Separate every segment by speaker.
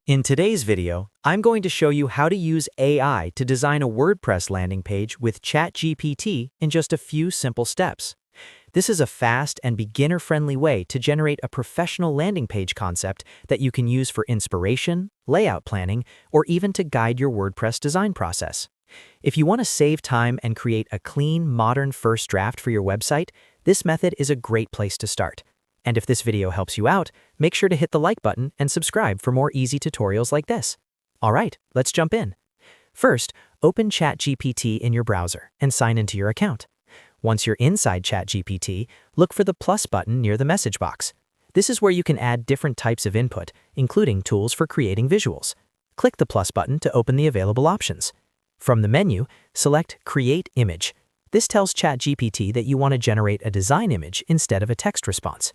Speaker 1: In today's video, I'm going to show you how to use AI to design a WordPress landing page with ChatGPT in just a few simple steps. This is a fast and beginner-friendly way to generate a professional landing page concept that you can use for inspiration, layout planning, or even to guide your WordPress design process. If you want to save time and create a clean, modern first draft for your website, this method is a great place to start. And if this video helps you out, make sure to hit the like button and subscribe for more easy tutorials like this. All right, let's jump in. First, open ChatGPT in your browser and sign into your account. Once you're inside ChatGPT, look for the plus button near the message box. This is where you can add different types of input, including tools for creating visuals. Click the plus button to open the available options. From the menu, select Create Image. This tells ChatGPT that you want to generate a design image instead of a text response.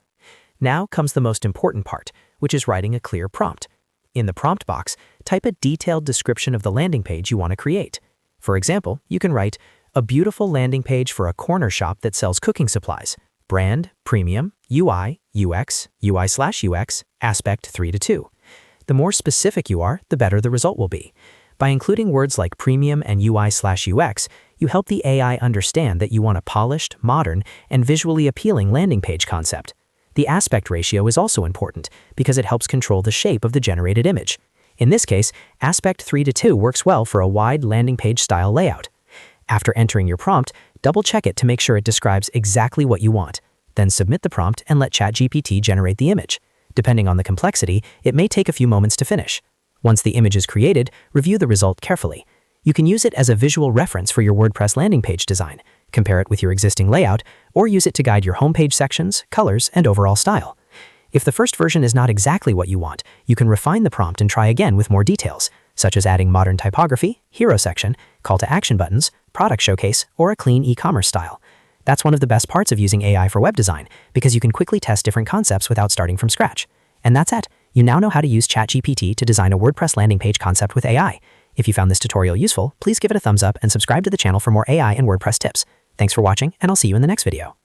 Speaker 1: Now comes the most important part, which is writing a clear prompt. In the prompt box, type a detailed description of the landing page you want to create. For example, you can write, "A beautiful landing page for a corner shop that sells cooking supplies. Brand, premium, UI, UX, UI/UX, aspect 3:2. The more specific you are, the better the result will be. By including words like premium and UI/UX, you help the AI understand that you want a polished, modern, and visually appealing landing page concept. The aspect ratio is also important because it helps control the shape of the generated image. In this case, aspect 3:2 works well for a wide landing page style layout. After entering your prompt, double-check it to make sure it describes exactly what you want. Then submit the prompt and let ChatGPT generate the image. Depending on the complexity, it may take a few moments to finish. Once the image is created, review the result carefully. You can use it as a visual reference for your WordPress landing page design, compare it with your existing layout, or use it to guide your homepage sections, colors, and overall style. If the first version is not exactly what you want, you can refine the prompt and try again with more details, such as adding modern typography, hero section, call to action buttons, product showcase, or a clean e-commerce style. That's one of the best parts of using AI for web design, because you can quickly test different concepts without starting from scratch. And that's it. You now know how to use ChatGPT to design a WordPress landing page concept with AI. If you found this tutorial useful, please give it a thumbs up and subscribe to the channel for more AI and WordPress tips. Thanks for watching, and I'll see you in the next video.